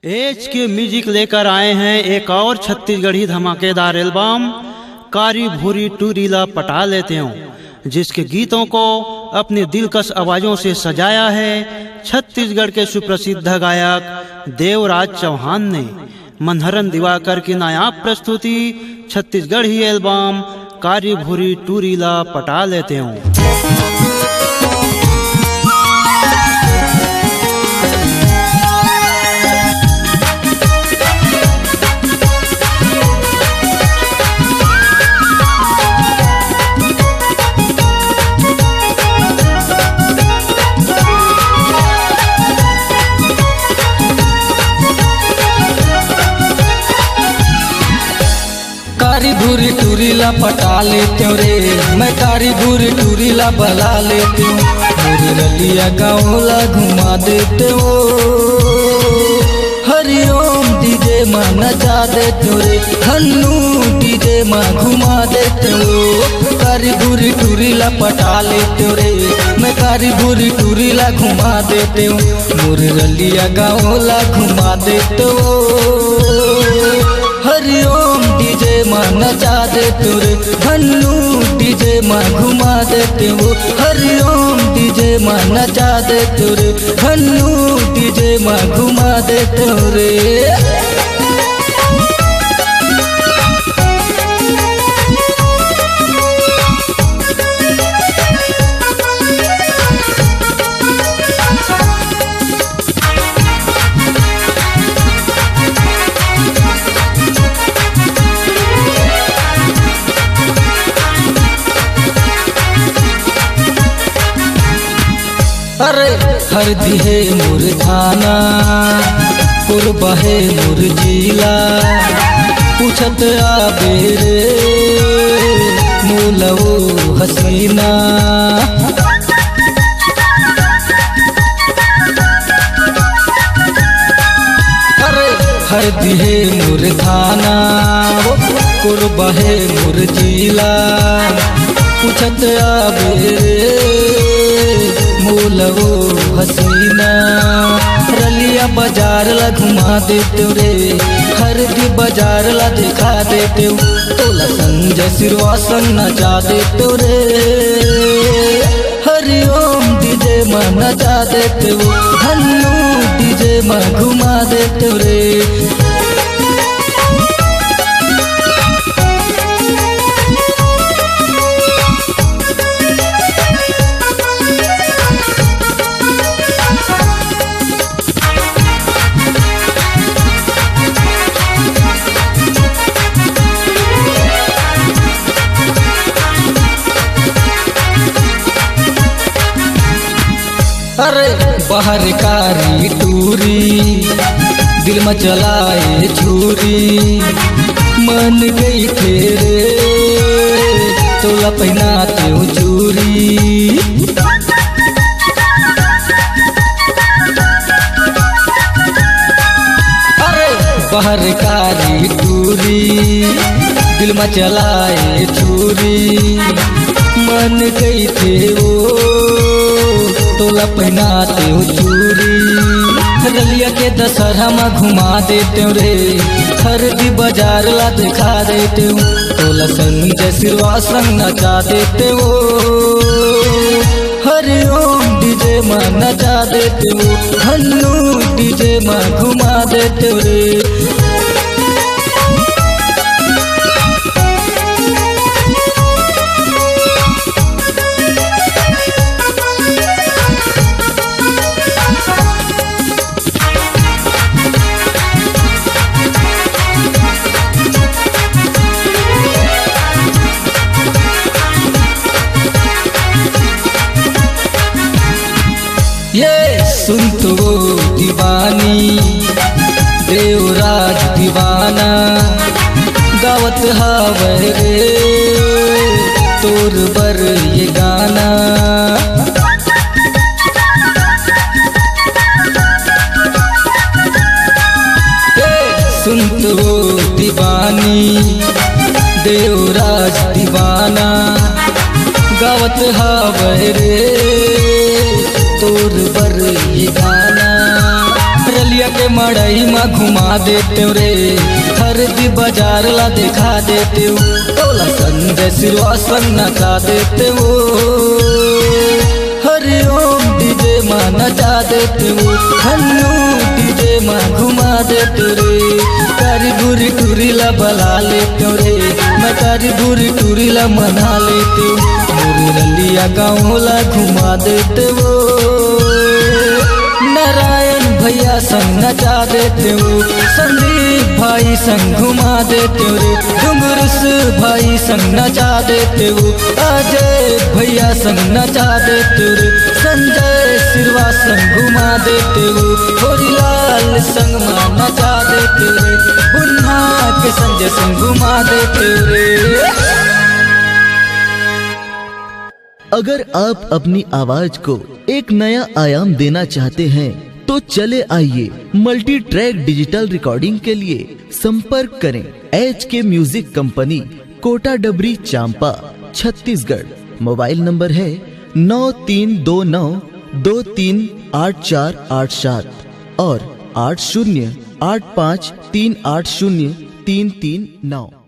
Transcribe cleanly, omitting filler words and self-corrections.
H के music लेकर आए हैं एक और छत्तीसगढ़ी धमाकेदार एल्बम कारी भूरी टूरीला पटा लेते हूँ, जिसके गीतों को अपनी दिलकश आवाजों से सजाया है छत्तीसगढ़ के सुप्रसिद्ध गायक देवराज चौहान ने। मनहरन दिवाकर की नायाब प्रस्तुति छत्तीसगढ़ी एल्बम कारी भूरी टूरीला पटा लेते हूँ। कारी भूरी टूरीला पटा लेते हो रे, मैं कारी भूरी टूरीला बला लेती हूँ। मेरे रलिया गाँवला घुमा देते हो, हरिओम डीजे माँ नचा देते हो रे, हन्नू डीजे माँ घुमा देते हो। कारी भूरी टूरीला पटा लेते हो रे, मैं कारी भूरी टूरीला घुमा देते हूँ। मेरे रलिया गाँवला घुमा देते हो, हरिओम डीजे माँ नचा देते रे, हन्नू डीजे माँ घुमा देते हो। हरिओम डीजे माँ नचा देते रे, हन्नू डीजे माँ घुमा देते रे। अरे हरदी है मोर थाना, कुरबा है मोर जिला, पूछत आबे रे मूलवो हसीना। अरे हरदी है मोर थाना, कुरबा है मोर जिला, पूछत आबे रे मूलवो हसीना। रलिया बाजार ला घुमा देते रे, हरदी बाजार ला दिखा देते, तोला संजय सिरवासन नचा देते रे। हरिओम डीजे माँ नचा देते, हन्नू डीजे माँ घुमा देते रे। अरे बाहर कारी टूरी दिल में चलाए छुरी, मन गई फेरे तोला पहनाते हो चूरी। अरे बाहर कारी टूरी दिल में चलाए छुरी, मन गई थे वो तोला पहनाते हो चूरी। रलिया के दशहरा में घुमा देते रे, हरदी बाजार ला दिखा देते हो, तोला संजय सिरवासन नचा देते हो। हरिओम डीजे माँ नचा देते हो, हन्नू डीजे माँ घुमा देते रे। ये सुन तो दीवानी देवराज दीवाना, गावत हावे रे तोर बर ये गाना। सुन तो दीवानी देवराज दीवाना, गावत हावे रे तोर बर ये गाना। भैया के मड़ई में घुमा देते रे, खरीदी बाजार ला दिखा देते हो, टोला संजय सिरवा संग नचा देते हो, हरिओम डीजे माँ नचा देते हो, खन्नू डीजे माँ घुमा देते रे, कारी बुरी टूरी ला बला लेते रे, मैं कारी बुरी टूरी ला मना लेते हो, मेरे रलिया गाँव ला घुमा देते हो, नारायण भैया संग नचा देते हो, संदीप भाई संग घुमा देते हो रे, डुंगरुस भाई संग नचा देते हो, अजय भैया संग नचा देते हो रे, संजय सिरवा संग घुमा देते हो, होरीलाल संग मां नचा देते हो रे, बुन्हा के संजय संग घुमा देते हो रे। अगर आप अपनी आवाज को एक नया आयाम देना चाहते हैं तो चले आइए मल्टी ट्रैक डिजिटल रिकॉर्डिंग के लिए संपर्क करें HK म्यूजिक कंपनी, कोटा डबरी, चांपा, छत्तीसगढ़। मोबाइल नंबर है 9329238487 और 8085380339।